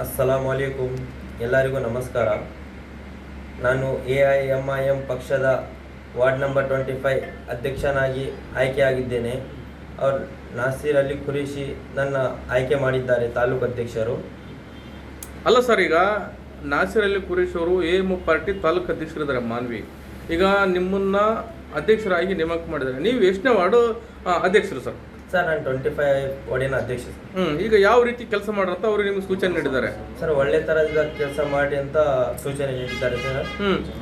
ಅಸ್ಸಲಾಮುಅಲೈಕುಂ. ಎಲ್ಲರಿಗೂ ನಮಸ್ಕಾರ. ನಾನು AIMIM ಪಕ್ಷದ ವಾರ್ಡ್ ನಂಬರ್ 25 ಅಧ್ಯಕ್ಷನಾಗಿ ಆಯ್ಕೆಯಾಗಿದ್ದೇನೆ. ಅವರು ನಾಸಿರ್ ಅಲಿ ಖುರೇಶಿ ನನ್ನ ಆಯ್ಕೆ ಮಾಡಿದ್ದಾರೆ ತಾಲೂಕು ಅಧ್ಯಕ್ಷರು. ಅಲ್ಲ ಸರ್, ಈಗ ನಾಸಿರ್ ಅಲಿ ಖುರೇಶಿ ಅವರು AIM ಪಾರ್ಟಿ ತಾಲೂಕು ಅಧ್ಯಕ್ಷರಿದ್ದಾರೆ ಮಾನ್ವಿ. ಈಗ ನಿಮ್ಮನ್ನ ಅಧ್ಯಕ್ಷರಾಗಿ ನೇಮಕ ಮಾಡಿದ್ದಾರೆ. ನೀವು ಎಷ್ಟನೇ ವಾರ್ಡು ಅಧ್ಯಕ್ಷರು ಸರ್? ಸರ್, ನಾನು 25 ವಾರ್ಡಿನ ಅಧ್ಯಕ್ಷ. ಈಗ ಯಾವ ರೀತಿ ಕೆಲಸ ಮಾಡ್ರಂತ ಅವರು ನಿಮ್ಗೆ ಸೂಚನೆ ನೀಡಿದ್ದಾರೆ? ಸರ್, ಒಳ್ಳೆ ತರಹದ ಕೆಲಸ ಮಾಡಿ ಅಂತ ಸೂಚನೆ ನೀಡಿದ್ದಾರೆ ಸರ್.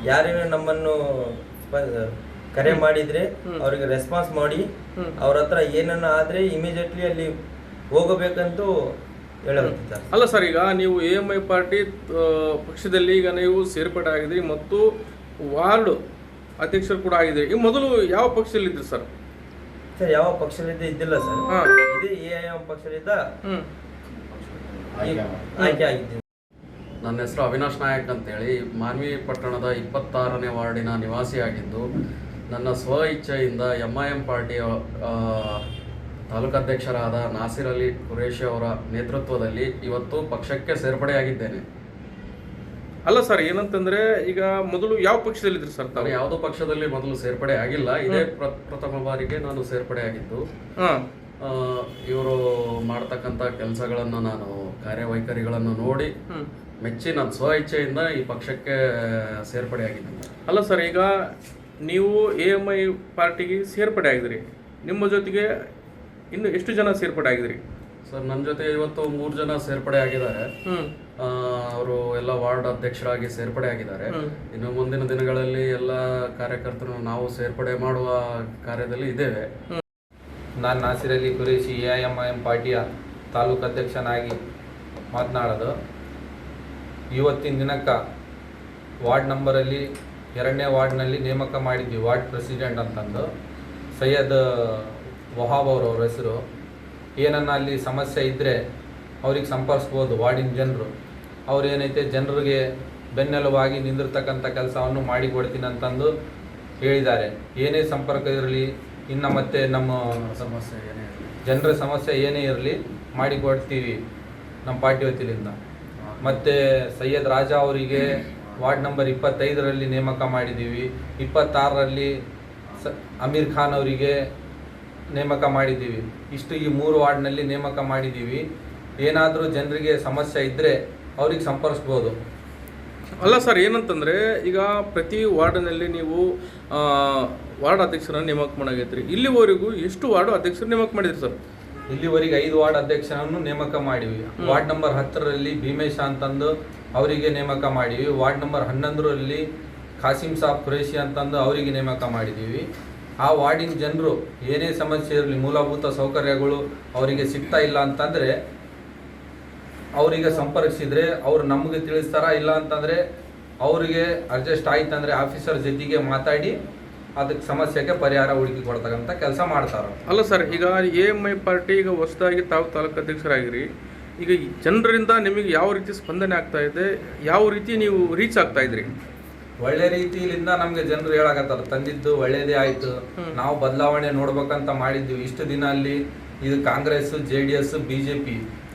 ಯಾರೇನು ನಮ್ಮನ್ನು ಕರೆ ಮಾಡಿದ್ರೆ ಅವರಿಗೆ ರೆಸ್ಪಾನ್ಸ್ ಮಾಡಿ ಅವ್ರ ಹತ್ರ ಏನನ್ನ ಆದ್ರೆ ಇಮಿಡಿಯೇಟ್ಲಿ ಅಲ್ಲಿ ಹೋಗಬೇಕಂತೂ ಹೇಳುತ್ತಿದ್ದಾರೆ. ಅಲ್ಲ ಸರ್, ಈಗ ನೀವು AMI ಪಾರ್ಟಿ ಪಕ್ಷದಲ್ಲಿ ಈಗ ನೀವು ಸೇರ್ಪಡೆ ಆಗಿದ್ರಿ ಮತ್ತು ವಾರ್ಡ್ ಅಧ್ಯಕ್ಷರು ಕೂಡ ಆಗಿದ್ರಿ. ಈ ಮೊದಲು ಯಾವ ಪಕ್ಷದಲ್ಲಿದ್ರಿ ಸರ್? ಸರ್, ಯಾವ ಪಕ್ಷದಿಂದ ಇದ್ದಿಲ್ಲ ಸರ್. ಇದೇ AIM ಪಕ್ಷದಿಂದ ಆಯ್ಕೆ ಆಗಿದ್ದೀನಿ. ನನ್ನ ಹೆಸರು ಅವಿನಾಶ್ ನಾಯಕ್ ಅಂತೇಳಿ ಮಾನ್ವಿ ಪಟ್ಟಣದ 26ನೇ ವಾರ್ಡಿನ ನಿವಾಸಿಯಾಗಿದ್ದು, ನನ್ನ ಸ್ವ ಇಚ್ಛೆಯಿಂದ MIM ಪಾರ್ಟಿಯ ತಾಲೂಕಾಧ್ಯಕ್ಷರಾದ ನಾಸಿರ್ ಅಲಿ ಖುರೇಶಿ ಅವರ ನೇತೃತ್ವದಲ್ಲಿ ಇವತ್ತು ಪಕ್ಷಕ್ಕೆ ಸೇರ್ಪಡೆಯಾಗಿದ್ದೇನೆ. ಅಲ್ಲ ಸರ್, ಏನಂತಂದ್ರೆ ಈಗ ಮೊದಲು ಯಾವ ಪಕ್ಷದಲ್ಲಿದ್ರಿ ಸರ್? ನಾನು ಯಾವುದೋ ಪಕ್ಷದಲ್ಲಿ ಮೊದಲು ಸೇರ್ಪಡೆ ಆಗಿಲ್ಲ. ಇದೇ ಪ್ರಥಮ ಬಾರಿಗೆ ನಾನು ಸೇರ್ಪಡೆ ಆಗಿದ್ದು. ಇವರು ಮಾಡ್ತಕ್ಕಂಥ ಕೆಲಸಗಳನ್ನು ನಾನು ಕಾರ್ಯವೈಖರಿಗಳನ್ನು ನೋಡಿ ಮೆಚ್ಚಿ ನನ್ನ ಸ್ವ ಇಚ್ಛೆಯಿಂದ ಈ ಪಕ್ಷಕ್ಕೆ ಸೇರ್ಪಡೆ ಆಗಿದ್ದೀನಿ. ಅಲ್ಲ ಸರ್, ಈಗ ನೀವು AMI ಪಾರ್ಟಿಗೆ ಸೇರ್ಪಡೆ ಆಗಿದ್ರಿ, ನಿಮ್ಮ ಜೊತೆಗೆ ಇನ್ನು ಎಷ್ಟು ಜನ ಸೇರ್ಪಡೆ ಆಗಿದ್ರಿ ಸರ್? ನನ್ನ ಜೊತೆ ಇವತ್ತು 3 ಜನ ಸೇರ್ಪಡೆ ಆಗಿದ್ದಾರೆ. ಅವರು ಎಲ್ಲ ವಾರ್ಡ್ ಅಧ್ಯಕ್ಷರಾಗಿ ಸೇರ್ಪಡೆ ಆಗಿದ್ದಾರೆ. ಇನ್ನು ಮುಂದಿನ ದಿನಗಳಲ್ಲಿ ಎಲ್ಲ ಕಾರ್ಯಕರ್ತರು ನಾವು ಸೇರ್ಪಡೆ ಮಾಡುವ ಕಾರ್ಯದಲ್ಲಿ ಇದ್ದೇವೆ. ನಾನು ನಾಸಿರ್ ಅಲಿ ಖುರೇಶಿ AIMIM ಪಾರ್ಟಿಯ ತಾಲೂಕು ಅಧ್ಯಕ್ಷನಾಗಿ ಮಾತನಾಡೋದು. ಇವತ್ತಿನ ದಿನಕ್ಕೆ ವಾರ್ಡ್ ನಂಬರಲ್ಲಿ 2ನೇ ವಾರ್ಡ್ನಲ್ಲಿ ನೇಮಕ ಮಾಡಿದ್ವಿ ವಾರ್ಡ್ ಪ್ರೆಸಿಡೆಂಟ್ ಅಂತಂದು. ಸೈಯದ್ ವಹಾಬ್ ಅವ್ರ ಹೆಸರು. ಏನನ್ನ ಅಲ್ಲಿ ಸಮಸ್ಯೆ ಇದ್ದರೆ ಅವ್ರಿಗೆ ಸಂಪರ್ಸ್ಬೋದು ವಾರ್ಡಿನ ಜನರು. ಅವ್ರು ಏನೈತೆ ಜನರಿಗೆ ಬೆನ್ನೆಲುಬಾಗಿ ನಿಂದಿರ್ತಕ್ಕಂಥ ಕೆಲಸವನ್ನು ಮಾಡಿಕೊಡ್ತೀನಿ ಅಂತಂದು ಹೇಳಿದ್ದಾರೆ. ಏನೇ ಸಂಪರ್ಕ ಇರಲಿ, ಇನ್ನು ಮತ್ತೆ ನಮ್ಮ ಸಮಸ್ಯೆ ಏನೇ ಇರಲಿ, ಜನರ ಸಮಸ್ಯೆ ಏನೇ ಇರಲಿ ಮಾಡಿಕೊಡ್ತೀವಿ ನಮ್ಮ ಪಾರ್ಟಿ ವತಿಯಿಂದ. ಮತ್ತು ಸೈಯದ್ ರಾಜಾ ಅವರಿಗೆ ವಾರ್ಡ್ ನಂಬರ್ 25ರಲ್ಲಿ ನೇಮಕ ಮಾಡಿದ್ದೀವಿ. 26ರಲ್ಲಿ ಅಮೀರ್ ಖಾನ್ ಅವರಿಗೆ ನೇಮಕ ಮಾಡಿದ್ದೀವಿ. ಇಷ್ಟು ಈ 3 ವಾರ್ಡ್ನಲ್ಲಿ ನೇಮಕ ಮಾಡಿದ್ದೀವಿ. ಏನಾದರೂ ಜನರಿಗೆ ಸಮಸ್ಯೆ ಇದ್ದರೆ ಅವ್ರಿಗೆ ಸಂಪರ್ಸ್ಬೋದು. ಅಲ್ಲ ಸರ್, ಏನಂತಂದರೆ ಈಗ ಪ್ರತಿ ವಾರ್ಡ್ನಲ್ಲಿ ನೀವು ವಾರ್ಡ್ ಅಧ್ಯಕ್ಷರನ್ನು ನೇಮಕ ಮಾಡಾಗೈತ್ರಿ. ಇಲ್ಲಿವರೆಗೂ ಎಷ್ಟು ವಾರ್ಡ್ ಅಧ್ಯಕ್ಷರು ನೇಮಕ ಮಾಡಿದ್ರಿ ಸರ್? ಇಲ್ಲಿವರೆಗೆ 5 ವಾರ್ಡ್ ಅಧ್ಯಕ್ಷರನ್ನು ನೇಮಕ ಮಾಡಿವಿ. ವಾರ್ಡ್ ನಂಬರ್ 10ರಲ್ಲಿ ಭೀಮೇಶ ಅಂತಂದು ಅವರಿಗೆ ನೇಮಕ ಮಾಡಿವಿ. ವಾರ್ಡ್ ನಂಬರ್ 11ರಲ್ಲಿ ಖಾಸಿಂ ಸಾಬ್ ಖುರೇಶಿ ಅಂತಂದು ಅವರಿಗೆ ನೇಮಕ ಮಾಡಿದ್ದೀವಿ. ಆ ವಾರ್ಡಿನ ಜನರು ಏನೇ ಸಮಸ್ಯೆ ಇರಲಿ, ಮೂಲಭೂತ ಸೌಕರ್ಯಗಳು ಅವರಿಗೆ ಸಿಗ್ತಾ ಇಲ್ಲ ಅಂತಂದರೆ ಅವರಿಗೆ ಸಂಪರ್ಕಿಸಿದರೆ ಅವರು ನಮಗೆ ತಿಳಿಸ್ತಾರ. ಇಲ್ಲ ಅಂತಂದರೆ ಅವರಿಗೆ ಅಡ್ಜಸ್ಟ್ ಆಯ್ತಂದರೆ ಆಫೀಸರ್ ಜೊತೆಗೆ ಮಾತಾಡಿ ಅದಕ್ಕೆ ಸಮಸ್ಯೆಗೆ ಪರಿಹಾರ ಹುಡುಕಿ ಕೊಡ್ತಕ್ಕಂಥ ಕೆಲಸ ಮಾಡ್ತಾರೆ. ಅಲ್ಲ ಸರ್, ಈಗ AMI ಪಾರ್ಟಿ ಈಗ ಹೊಸದಾಗಿ ತಾವು ತಾಲೂಕು ಅಧ್ಯಕ್ಷರಾಗಿರಿ. ಈಗ ಜನರಿಂದ ನಿಮಗೆ ಯಾವ ರೀತಿ ಸ್ಪಂದನೆ ಆಗ್ತಾ ಇದೆ, ಯಾವ ರೀತಿ ನೀವು ರೀಚ್ ಆಗ್ತಾ ಇದ್ರಿ? ಒಳ್ಳೆ ರೀತಿಯಿಂದ ನಮಗೆ ಜನರು ಹೇಳಕತ್ತಾರ, ತಂದಿದ್ದು ಒಳ್ಳೇದೇ ಆಯಿತು, ನಾವು ಬದಲಾವಣೆ ನೋಡ್ಬೇಕಂತ ಮಾಡಿದ್ವಿ. ಇಷ್ಟು ದಿನ ಅಲ್ಲಿ ಇದು ಕಾಂಗ್ರೆಸ್, JDS, BJP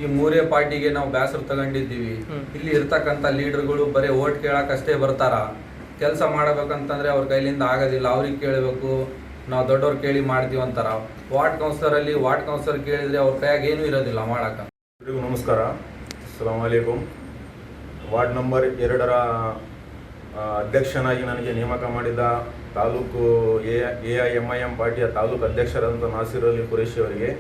ಈ 3 ಪಾರ್ಟಿಗೆ ನಾವು ಬೇಸರ ತಗೊಂಡಿದ್ದೀವಿ. ಇಲ್ಲಿ ಇರ್ತಕ್ಕಂಥ ಲೀಡರ್ಗಳು ಬರೀ ಓಟ್ ಕೇಳಕ್ಕಷ್ಟೇ ಬರ್ತಾರ. ಕೆಲಸ ಮಾಡಬೇಕಂತಂದ್ರೆ ಅವ್ರ ಕೈಲಿಂದ ಆಗೋದಿಲ್ಲ. ಅವ್ರಿಗೆ ಕೇಳಬೇಕು, ನಾವು ದೊಡ್ಡವ್ರು ಕೇಳಿ ಮಾಡ್ತೀವಿ ಅಂತಾರ. ವಾರ್ಡ್ ಕೌನ್ಸಿಲರ್ ಕೇಳಿದ್ರೆ ಅವ್ರ ಕೈಯಾಗ ಏನೂ ಇರೋದಿಲ್ಲ ಮಾಡಕ್ಕೆ. ನಮಸ್ಕಾರ, ಅಸ್ಸಲಾಮು ಅಲೈಕುಂ. ವಾರ್ಡ್ ನಂಬರ್ 2ರ ಅಧ್ಯಕ್ಷನಾಗಿ ನನಗೆ ನೇಮಕ ಮಾಡಿದ ತಾಲೂಕು AIMIM ಪಾರ್ಟಿಯ ತಾಲೂಕು ಅಧ್ಯಕ್ಷರಾದಂಥ ನಾಸಿರ್ ಅಲಿ ಖುರೇಶಿ ಅವರಿಗೆ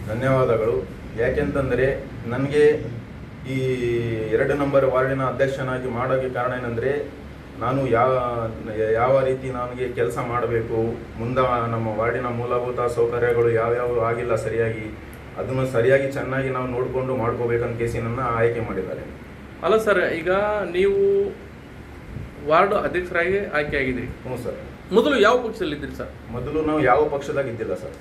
ಧನ್ಯವಾದಗಳು. ಯಾಕೆಂತಂದರೆ ನನಗೆ ಈ 2 ನಂಬರ್ ವಾರ್ಡಿನ ಅಧ್ಯಕ್ಷನಾಗಿ ಮಾಡೋಕ್ಕೆ ಕಾರಣ ಏನಂದರೆ, ನಾನು ಯಾವ ರೀತಿ ನನಗೆ ಕೆಲಸ ಮಾಡಬೇಕು, ಮುಂದೆ ನಮ್ಮ ವಾರ್ಡಿನ ಮೂಲಭೂತ ಸೌಕರ್ಯಗಳು ಯಾವ್ಯಾವ ಆಗಿಲ್ಲ ಸರಿಯಾಗಿ, ಅದನ್ನು ಸರಿಯಾಗಿ ಚೆನ್ನಾಗಿ ನಾವು ನೋಡಿಕೊಂಡು ಮಾಡ್ಕೋಬೇಕಂತ ಕೇಸಿ ನನ್ನ ಆಯ್ಕೆ ಮಾಡಿದ್ದಾರೆ. ಅಲ್ಲ ಸರ್, ಈಗ ನೀವು ವಾರ್ಡ್ ಅಧ್ಯಕ್ಷರಾಗಿ ಆಯ್ಕೆ ಆಗಿದ್ರಿ. ಹ್ಞೂ ಸರ್. ಮೊದಲು ಯಾವ ಪಕ್ಷದಲ್ಲಿದ್ದೀರಿ ಸರ್? ಮೊದಲು ನಾವು ಯಾವ ಪಕ್ಷದಾಗ ಇದ್ದಿಲ್ಲ ಸರ್.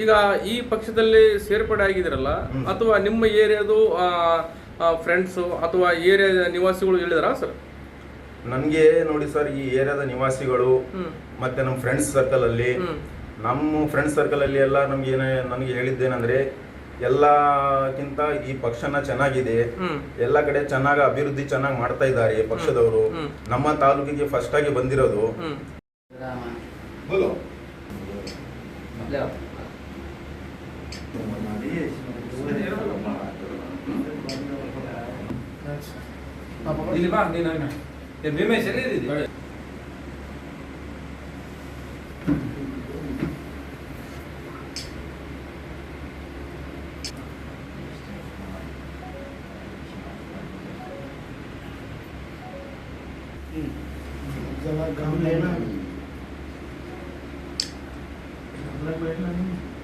ಈಗ ಈ ಪಕ್ಷದಲ್ಲಿ ಸೇರ್ಪಡೆ ಆಗಿದಿರಲ್ಲ, ಅಥವಾ ನಿಮ್ಮ ಏರಿಯಾದು ಫ್ರೆಂಡ್ಸು ಅಥವಾ ಏರಿಯಾದ ನಿವಾಸಿಗಳು ಹೇಳಿದಾರಾ ಸರ್? ನನಗೆ ನೋಡಿ ಸರ್, ಈ ಏರಿಯಾದ ನಿವಾಸಿಗಳು ಮತ್ತೆ ನಮ್ಮ ಫ್ರೆಂಡ್ಸ್ ಸರ್ಕಲ್ ಅಲ್ಲಿ ಎಲ್ಲ ನನಗೆ ಹೇಳಿದ್ದೇನೆಂದ್ರೆ, ಎಲ್ಲಕ್ಕಿಂತ ಈ ಪಕ್ಷನ ಚೆನ್ನಾಗಿದೆ, ಎಲ್ಲ ಕಡೆ ಚೆನ್ನಾಗಿ ಅಭಿವೃದ್ಧಿ ಚೆನ್ನಾಗಿ ಮಾಡ್ತಾ ಇದ್ದಾರೆ ಪಕ್ಷದವರು. ನಮ್ಮ ತಾಲೂಕಿಗೆ ಫಸ್ಟ್ ಆಗಿ ಬಂದಿರೋದು. ಇಲ್ಲಿ ಬಾ ನೀನು ಭೀಮೇಶ್ ಎಲ್ಲಿದ್ದೀರಿ? जरा काम लेना